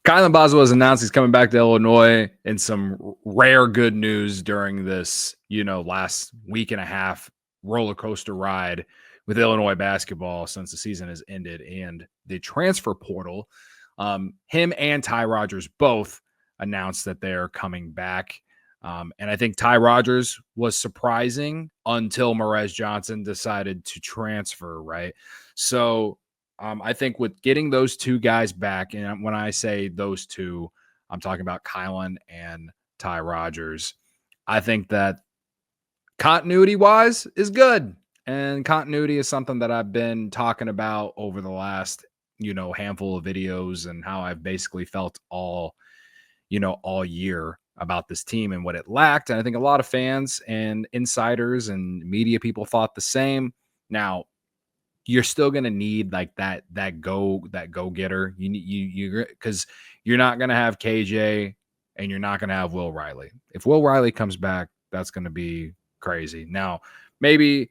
Kylan Boswell has announced he's coming back to Illinois in some rare good news during this, last week and a half roller coaster ride with Illinois basketball since the season has ended and the transfer portal. Him and Ty Rodgers both announced that they're coming back. And I think Ty Rodgers was surprising until Merez Johnson decided to transfer, right? So I think with getting those two guys back, and when I say those two, I'm talking about Kylan and Ty Rodgers. I think that continuity-wise is good. And continuity is something that I've been talking about over the last, handful of videos and how I've basically felt all year about this team and what it lacked. And I think a lot of fans and insiders and media people thought the same. Now, you're still going to need like that go getter. You because you're not going to have KJ and you're not going to have Will Riley. If Will Riley comes back, that's going to be crazy. Now, maybe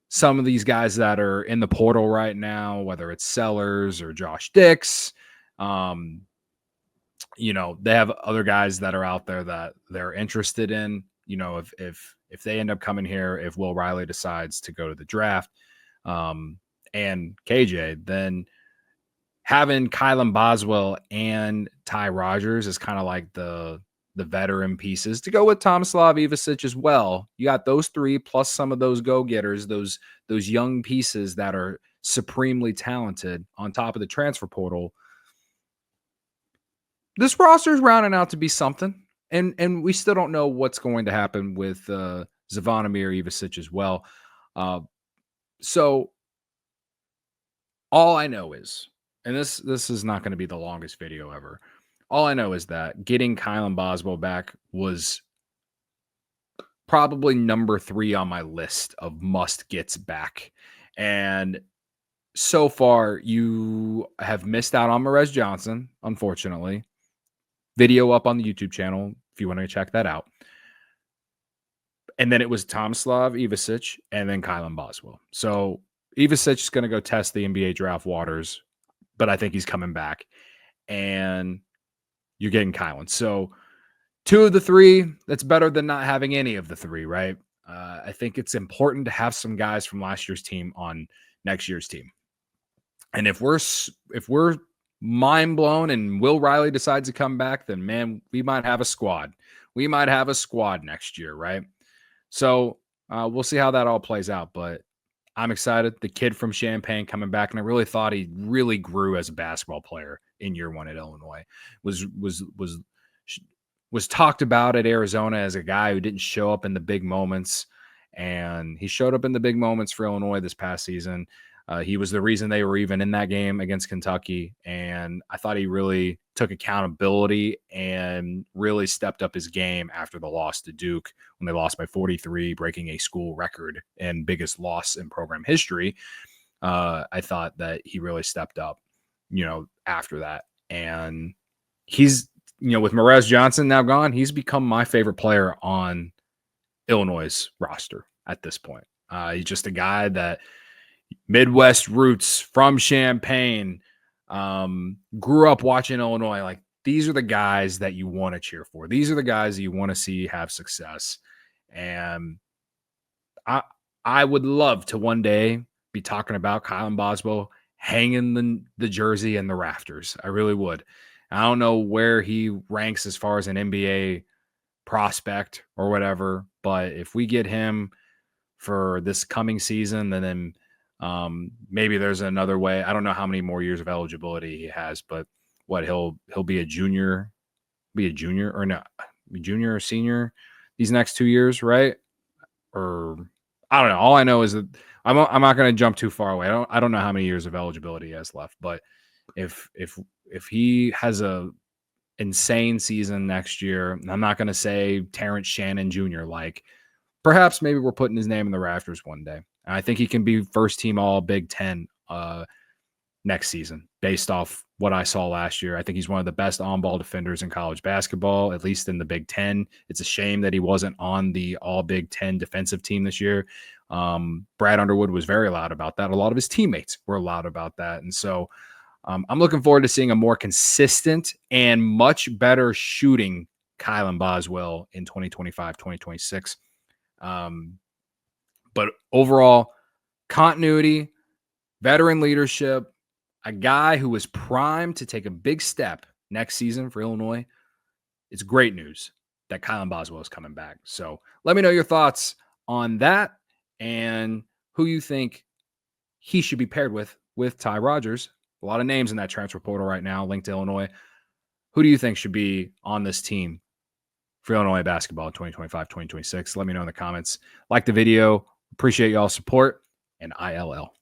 some of these guys that are in the portal right now, whether it's Sellers or Josh Dix, they have other guys that are out there that they're interested in. If they end up coming here, if Will Riley decides to go to the draft, and KJ, then having Kylan Boswell and Ty Rodgers is kind of like the veteran pieces to go with Tomislav Ivicic as well. You got those three plus some of those go-getters, those young pieces that are supremely talented on top of the transfer portal. This roster is rounding out to be something. And we still don't know what's going to happen with Zvonimir Ivicic as well. So all I know is, and this is not going to be the longest video ever. All I know is that getting Kylan Boswell back was probably number 3 on my list of must gets back. And so far you have missed out on Merez Johnson, unfortunately. Video up on the YouTube channel if you want to check that out. And then it was Tomislav Ivicic and then Kylan Boswell. So Ivicic is going to go test the NBA draft waters, but I think he's coming back. And you're getting Kylan. So 2 of the 3, that's better than not having any of the 3, right? I think it's important to have some guys from last year's team on next year's team. And if we're mind blown and Will Riley decides to come back, then man, we might have a squad. We might have a squad next year, right? So we'll see how that all plays out. But I'm excited. The kid from Champaign coming back, and I really thought he really grew as a basketball player in year 1 at Illinois. Was talked about at Arizona as a guy who didn't show up in the big moments, and he showed up in the big moments for Illinois this past season. He was the reason they were even in that game against Kentucky, and I thought he really took accountability and really stepped up his game after the loss to Duke when they lost by 43, breaking a school record and biggest loss in program history. I thought that he really stepped up, after that. And he's, with Merez Johnson now gone, he's become my favorite player on Illinois' roster at this point. He's just a guy that Midwest roots from Champaign, grew up watching Illinois. Like, these are the guys that you want to cheer for. These are the guys that you want to see have success. And I would love to one day be talking about Kylan Boswell hanging the jersey in the rafters. I really would. I don't know where he ranks as far as an NBA prospect or whatever, but if we get him for this coming season, then maybe there's another way. I don't know how many more years of eligibility he has, but he'll be a junior or not, junior or senior these next 2 years, right? Or I don't know. All I know is that I'm not going to jump too far away. I don't know how many years of eligibility he has left, but if he has a insane season next year, I'm not going to say Terrence Shannon Jr. like, perhaps maybe we're putting his name in the rafters one day. And I think he can be first team all Big Ten next season based off what I saw last year. I think he's one of the best on-ball defenders in college basketball, at least in the Big Ten. It's a shame that he wasn't on the all Big Ten defensive team this year. Brad Underwood was very loud about that. A lot of his teammates were loud about that. And so I'm looking forward to seeing a more consistent and much better shooting Kylan Boswell in 2025, 2026. But overall, continuity, veteran leadership, a guy who was primed to take a big step next season for Illinois. It's great news that Kylan Boswell is coming back. So let me know your thoughts on that and who you think he should be paired with Ty Rodgers. A lot of names in that transfer portal right now linked to Illinois. Who do you think should be on this team for Illinois basketball in 2025, 2026? Let me know in the comments. Like the video. Appreciate y'all's support, and ILL.